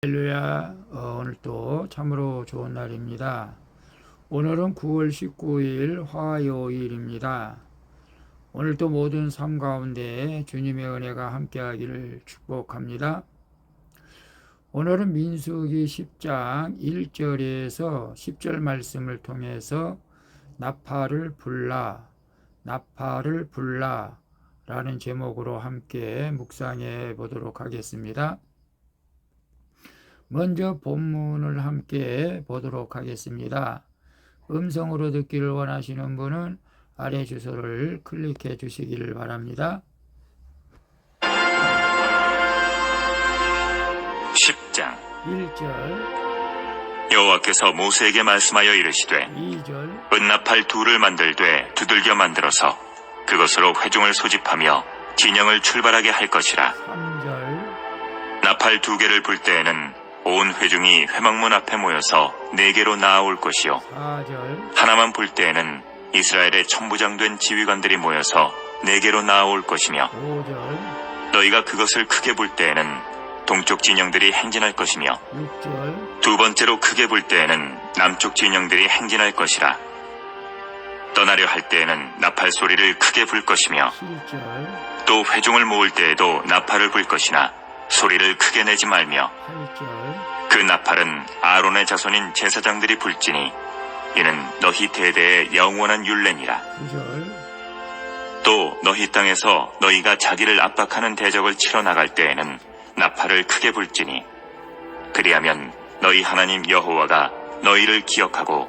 할렐루야. 오늘 또 참으로 좋은 날입니다. 오늘은 9월 19일 화요일입니다. 오늘도 모든 삶 가운데 주님의 은혜가 함께하기를 축복합니다. 오늘은 민수기 10장 1절에서 10절 말씀을 통해서 나팔을 불라 라는 제목으로 함께 묵상해 보도록 하겠습니다. 먼저 본문을 함께 보도록 하겠습니다. 음성으로 듣기를 원하시는 분은 아래 주소를 클릭해 주시기를 바랍니다. 10장 1절 여호와께서 모세에게 말씀하여 이르시되 2절 은나팔 둘을 만들되 두들겨 만들어서 그것으로 회중을 소집하며 진영을 출발하게 할 것이라. 3절 나팔 2개를 불 때에는 온 회중이 회막문 앞에 모여서 4개로 나아올 것이요 4절 하나만 불 때에는 이스라엘의 천부장된 지휘관들이 모여서 4개로 나아올 것이며 5절 너희가 그것을 크게 불 때에는 동쪽 진영들이 행진할 것이며 6절 두 번째로 크게 불 때에는 남쪽 진영들이 행진할 것이라. 떠나려 할 때에는 나팔 소리를 크게 불 것이며 7절 또 회중을 모을 때에도 나팔을 불 것이나 소리를 크게 내지 말며 8절 그 나팔은 아론의 자손인 제사장들이 불지니 이는 너희 대대의 영원한 율례니라. 9절 또 너희 땅에서 너희가 자기를 압박하는 대적을 치러 나갈 때에는 나팔을 크게 불지니 그리하면 너희 하나님 여호와가 너희를 기억하고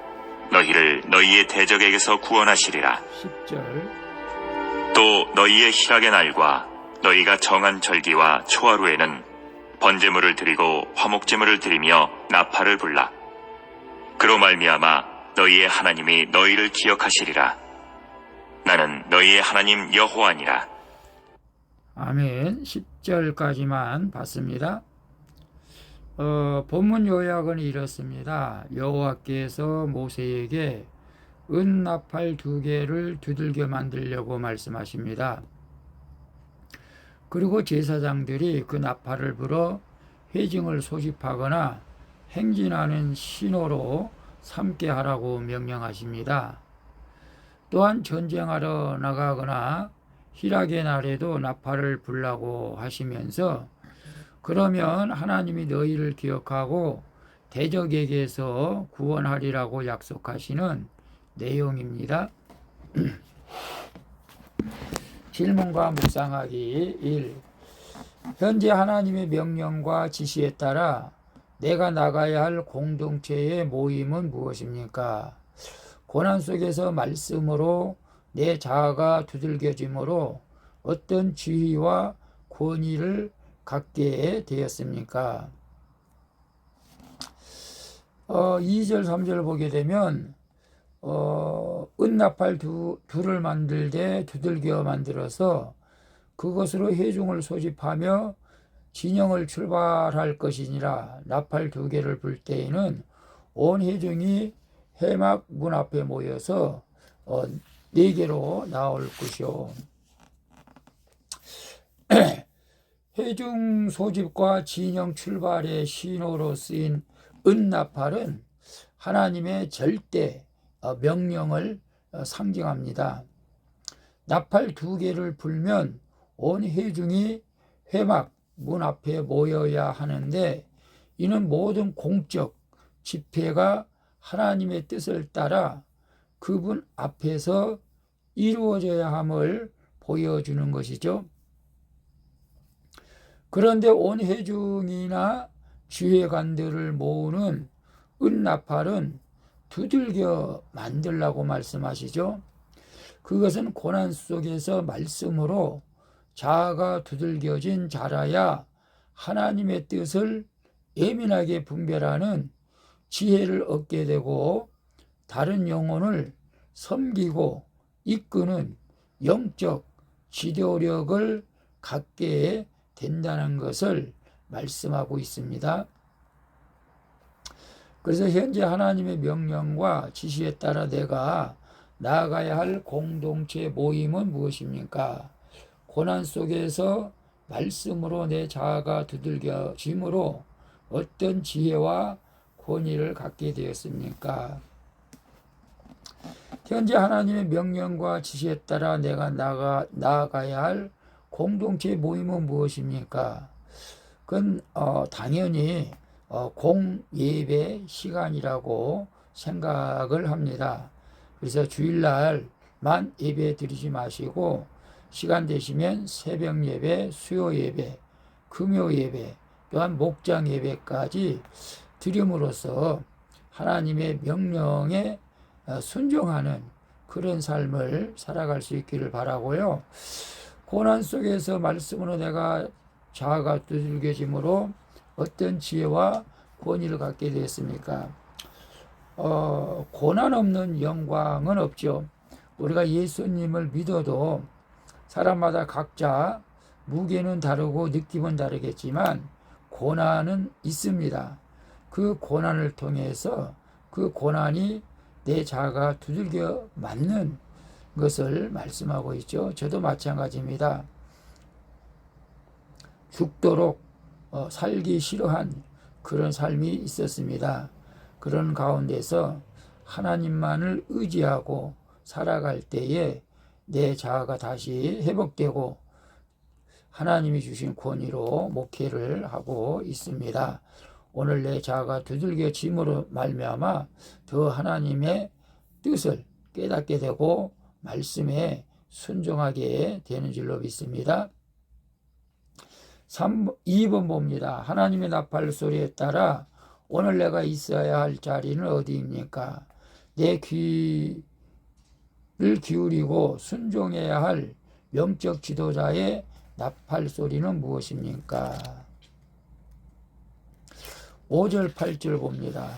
너희를 너희의 대적에게서 구원하시리라. 10절 또 너희의 희락의 날과 너희가 정한 절기와 초하루에는 번제물을 드리고 화목제물을 드리며 나팔을 불라. 그로 말미암아 너희의 하나님이 너희를 기억하시리라. 나는 너희의 하나님 여호와니라. 아멘. 10절까지만 봤습니다. 본문 요약은 이렇습니다. 여호와께서 모세에게 은나팔 2개를 두들겨 만들려고 말씀하십니다. 그리고 제사장들이 그 나팔을 불어 회중을 소집하거나 행진하는 신호로 삼게 하라고 명령하십니다. 또한 전쟁하러 나가거나 희락의 날에도 나팔을 불라고 하시면서 그러면 하나님이 너희를 기억하고 대적에게서 구원하리라고 약속하시는 내용입니다. 질문과 묵상하기 1. 현재 하나님의 명령과 지시에 따라 내가 나가야 할 공동체의 모임은 무엇입니까? 고난 속에서 말씀으로 내 자아가 두들겨짐으로 어떤 지위와 권위를 갖게 되었습니까? 2절 3절을 보게 되면 은나팔 둘을 만들되 두들겨 만들어서 그것으로 회중을 소집하며 진영을 출발할 것이니라. 나팔 2개를 불 때에는 온 회중이 회막 문 앞에 모여서 4개로 나올 것이요. 회중 소집과 진영 출발의 신호로 쓰인 은나팔은 하나님의 절대 명령을 상징합니다. 나팔 2개를 불면 온 회중이 회막 문 앞에 모여야 하는데 이는 모든 공적 집회가 하나님의 뜻을 따라 그분 앞에서 이루어져야 함을 보여주는 것이죠. 그런데 온 회중이나 지휘관들을 모으는 은나팔은 두들겨 만들라고 말씀하시죠. 그것은 고난 속에서 말씀으로 자아가 두들겨진 자라야 하나님의 뜻을 예민하게 분별하는 지혜를 얻게 되고 다른 영혼을 섬기고 이끄는 영적 지도력을 갖게 된다는 것을 말씀하고 있습니다. 그래서 현재 하나님의 명령과 지시에 따라 내가 나아가야 할 공동체 모임은 무엇입니까? 고난 속에서 말씀으로 내 자아가 두들겨짐으로 어떤 지혜와 권위를 갖게 되었습니까? 현재 하나님의 명령과 지시에 따라 내가 나아가야 할 공동체 모임은 무엇입니까? 그건 당연히 공예배 시간이라고 생각을 합니다. 그래서 주일날만 예배 드리지 마시고 시간 되시면 새벽 예배, 수요 예배, 금요 예배, 또한 목장 예배까지 드림으로써 하나님의 명령에 순종하는 그런 삶을 살아갈 수 있기를 바라고요. 고난 속에서 말씀으로 내가 자아가 두들겨짐으로 어떤 지혜와 권위를 갖게 되었습니까? 고난 없는 영광은 없죠. 우리가 예수님을 믿어도 사람마다 각자 무게는 다르고 느낌은 다르겠지만 고난은 있습니다. 그 고난을 통해서 그 고난이 내 자아가 두들겨 맞는 것을 말씀하고 있죠. 저도 마찬가지입니다. 죽도록 살기 싫어한 그런 삶이 있었습니다. 그런 가운데서 하나님만을 의지하고 살아갈 때에 내 자아가 다시 회복되고 하나님이 주신 권위로 목회를 하고 있습니다. 오늘 내 자아가 두들겨짐으로 말미암아 더 하나님의 뜻을 깨닫게 되고 말씀에 순종하게 되는 줄로 믿습니다. 2번 봅니다. 하나님의 나팔 소리에 따라 오늘 내가 있어야 할 자리는 어디입니까? 내 귀를 기울이고 순종해야 할 영적 지도자의 나팔 소리는 무엇입니까? 5절 8절 봅니다.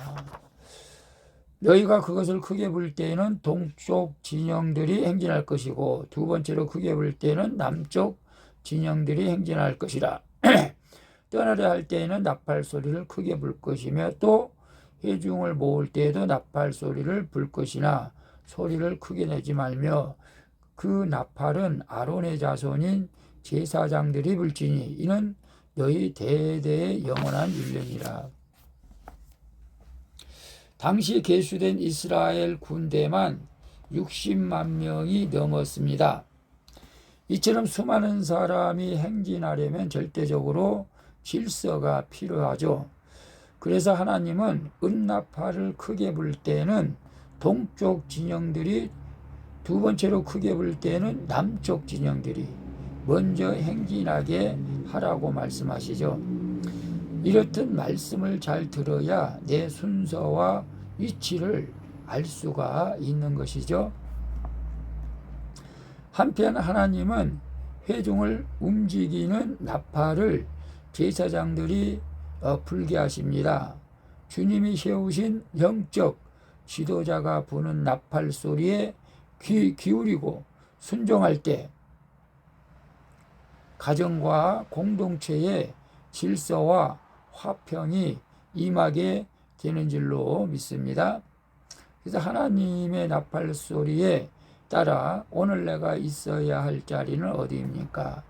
너희가 그것을 크게 불 때에는 동쪽 진영들이 행진할 것이고 두 번째로 크게 불 때에는 남쪽 진영들이 행진할 것이라. 떠나려 할 때에는 나팔 소리를 크게 불 것이며 또 회중을 모을 때에도 나팔 소리를 불 것이나 소리를 크게 내지 말며 그 나팔은 아론의 자손인 제사장들이 불지니 이는 너희 대대의 영원한 율령이라. 당시 계수된 이스라엘 군대만 60만 명이 넘었습니다. 이처럼 수많은 사람이 행진하려면 절대적으로 질서가 필요하죠. 그래서 하나님은 은나팔을 크게 불 때는 동쪽 진영들이, 두 번째로 크게 불 때는 남쪽 진영들이 먼저 행진하게 하라고 말씀하시죠. 이렇듯 말씀을 잘 들어야 내 순서와 위치를 알 수가 있는 것이죠. 한편 하나님은 회중을 움직이는 나팔을 제사장들이 불게 하십니다. 주님이 세우신 영적 지도자가 부는 나팔 소리에 귀 기울이고 순종할 때 가정과 공동체의 질서와 화평이 임하게 되는 줄로 믿습니다. 그래서 하나님의 나팔 소리에 따라 오늘 내가 있어야 할 자리는 어디입니까?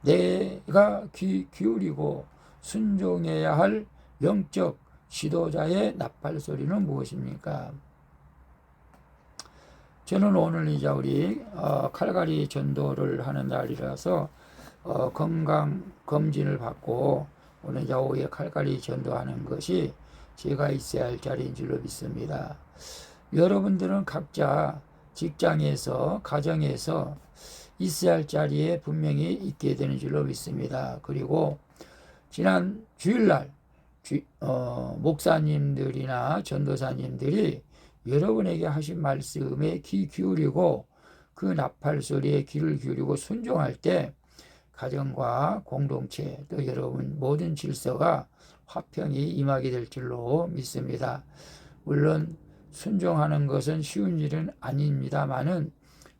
내가 귀 기울이고 순종해야 할 영적 지도자의 나팔 소리는 무엇입니까? 저는 오늘 이제 우리 칼가리 전도를 하는 날이라서 건강 검진을 받고 오늘 이제 오후에 칼가리 전도하는 것이 제가 있어야 할 자리인 줄로 믿습니다. 여러분들은 각자 직장에서, 가정에서 있어야 할 자리에 분명히 있게 되는 줄로 믿습니다. 그리고 지난 주일날 목사님들이나 전도사님들이 여러분에게 하신 말씀에 귀 기울이고 그 나팔 소리에 귀를 기울이고 순종할 때 가정과 공동체 또 여러분 모든 질서가 화평이 임하게 될 줄로 믿습니다. 물론 순종하는 것은 쉬운 일은 아닙니다만은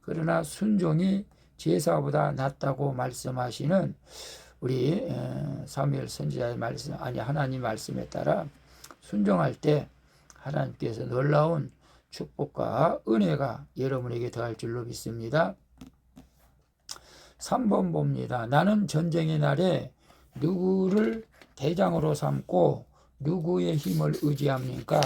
그러나 순종이 제사보다 낫다고 말씀하시는 우리 사무엘 선지자의 말씀, 하나님 말씀에 따라 순종할 때 하나님께서 놀라운 축복과 은혜가 여러분에게 더할 줄로 믿습니다. 3번 봅니다. 나는 전쟁의 날에 누구를 대장으로 삼고 누구의 힘을 의지합니까?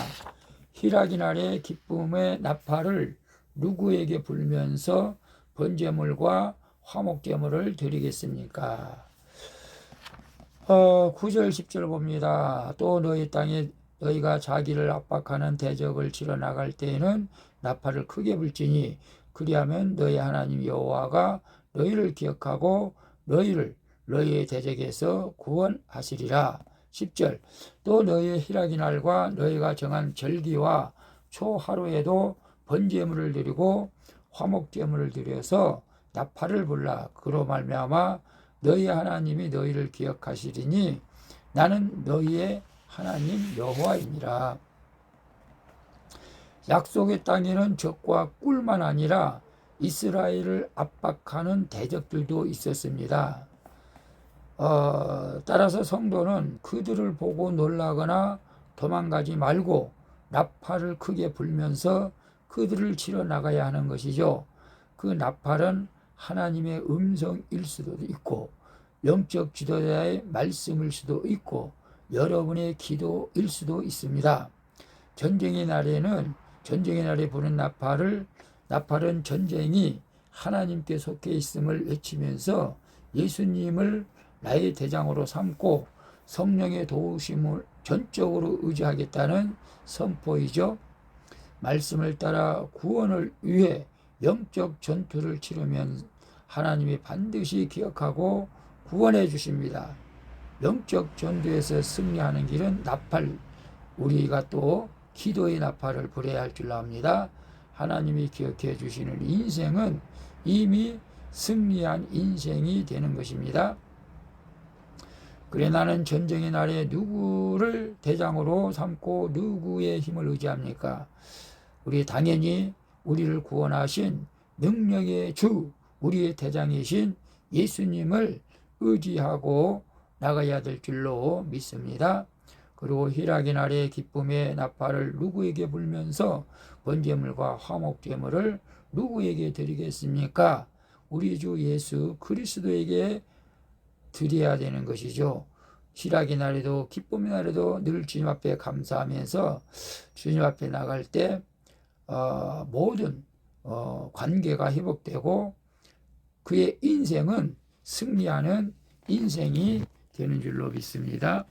희락의 날의 기쁨의 나팔을 누구에게 불면서 번제물과 화목제물을 드리겠습니까? 9절 10절 봅니다. 또 너희 땅에 너희가 자기를 압박하는 대적을 치러 나갈 때에는 나팔을 크게 불지니 그리하면 너희 하나님 여호와가 너희를 기억하고 너희를 너희의 대적에서 구원하시리라. 10절 또 너희의 희락의 날과 너희가 정한 절기와 초하루에도 번제물을 드리고 화목제물을 드려서 나팔을 불라. 그로 말미암아 너희 하나님이 너희를 기억하시리니 나는 너희의 하나님 여호와이니라. 약속의 땅에는 적과 꿀만 아니라 이스라엘을 압박하는 대적들도 있었습니다. 따라서 성도는 그들을 보고 놀라거나 도망가지 말고 나팔을 크게 불면서 그들을 치러 나가야 하는 것이죠. 그 나팔은 하나님의 음성일 수도 있고 영적 지도자의 말씀일 수도 있고 여러분의 기도일 수도 있습니다. 전쟁의 날에 부는 나팔은 전쟁이 하나님께 속해 있음을 외치면서 예수님을 나의 대장으로 삼고 성령의 도우심을 전적으로 의지하겠다는 선포이죠. 말씀을 따라 구원을 위해 영적 전투를 치르면 하나님이 반드시 기억하고 구원해 주십니다. 영적 전투에서 승리하는 길은 나팔, 우리가 또 기도의 나팔을 불어야 할 줄 압니다. 하나님이 기억해 주시는 인생은 이미 승리한 인생이 되는 것입니다. 그래 나는 전쟁의 날에 누구를 대장으로 삼고 누구의 힘을 의지합니까? 우리 당연히 우리를 구원하신 능력의 주, 우리의 대장이신 예수님을 의지하고 나가야 될 줄로 믿습니다. 그리고 희락의 날의 기쁨의 나팔을 누구에게 불면서 번제물과 화목제물을 누구에게 드리겠습니까? 우리 주 예수 그리스도에게 드려야 되는 것이죠. 희락의 날에도 기쁨의 날에도 늘 주님 앞에 감사하면서 주님 앞에 나갈 때 모든 관계가 회복되고 그의 인생은 승리하는 인생이 되는 줄로 믿습니다.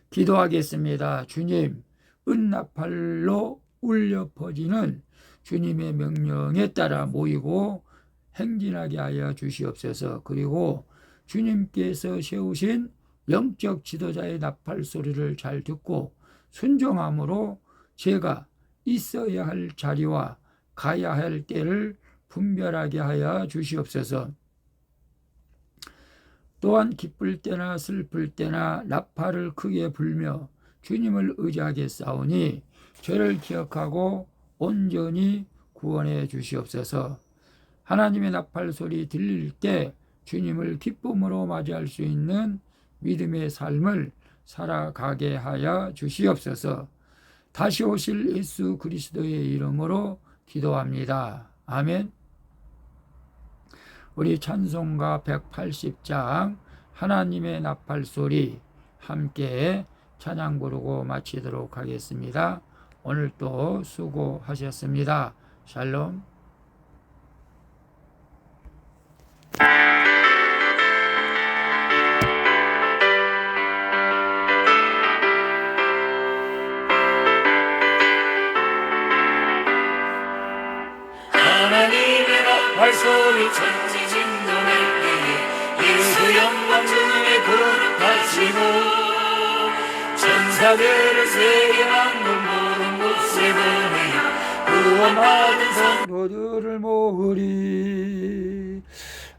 기도하겠습니다. 주님, 은나팔로 울려 퍼지는 주님의 명령에 따라 모이고 행진하게 하여 주시옵소서. 그리고 주님께서 세우신 영적 지도자의 나팔 소리를 잘 듣고 순종함으로 제가 있어야 할 자리와 가야 할 때를 분별하게 하여 주시옵소서. 또한 기쁠 때나 슬플 때나 나팔을 크게 불며 주님을 의지하겠사오니 저를 기억하고 온전히 구원해 주시옵소서. 하나님의 나팔 소리 들릴 때 주님을 기쁨으로 맞이할 수 있는 믿음의 삶을 살아가게 하여 주시옵소서. 다시 오실 예수 그리스도의 이름으로 기도합니다. 아멘. 우리 찬송가 180장 하나님의 나팔 소리 함께 찬양 부르고 마치도록 하겠습니다. 오늘도 수고하셨습니다. 샬롬. 하나님의 나팔 소리 천지진동할 때에 예수 영광 주님의 거룩하시고 천사들을 세계 만국 모든 곳에 보내어 구원받은 성도들을 모으리.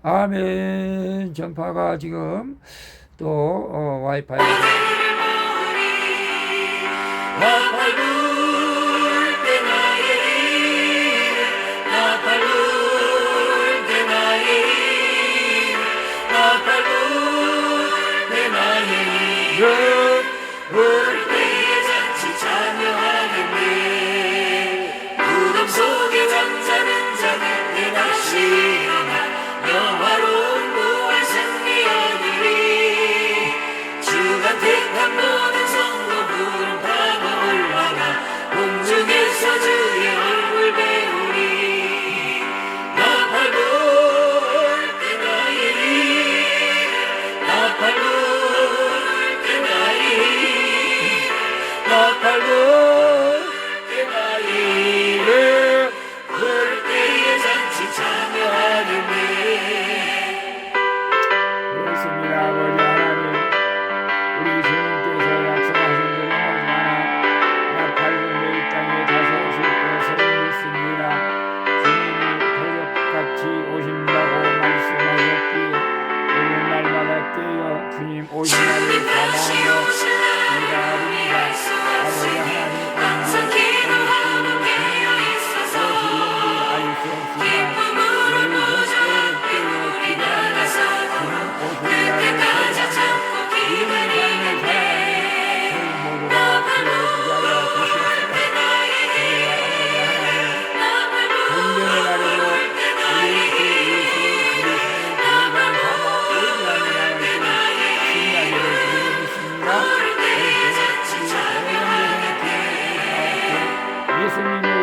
아멘. 전파가 지금 또 와이파이 나팔 불 때 나의 이름 나팔 불 때 나의 이름 나팔 불 때 나의 이름 부를 때에 잔치 찬양하겠네. 무덤 속에 잠자는 자들 내 다시 일어나 영화로운 부활 승리 얻으리. 주가 택한 예수님을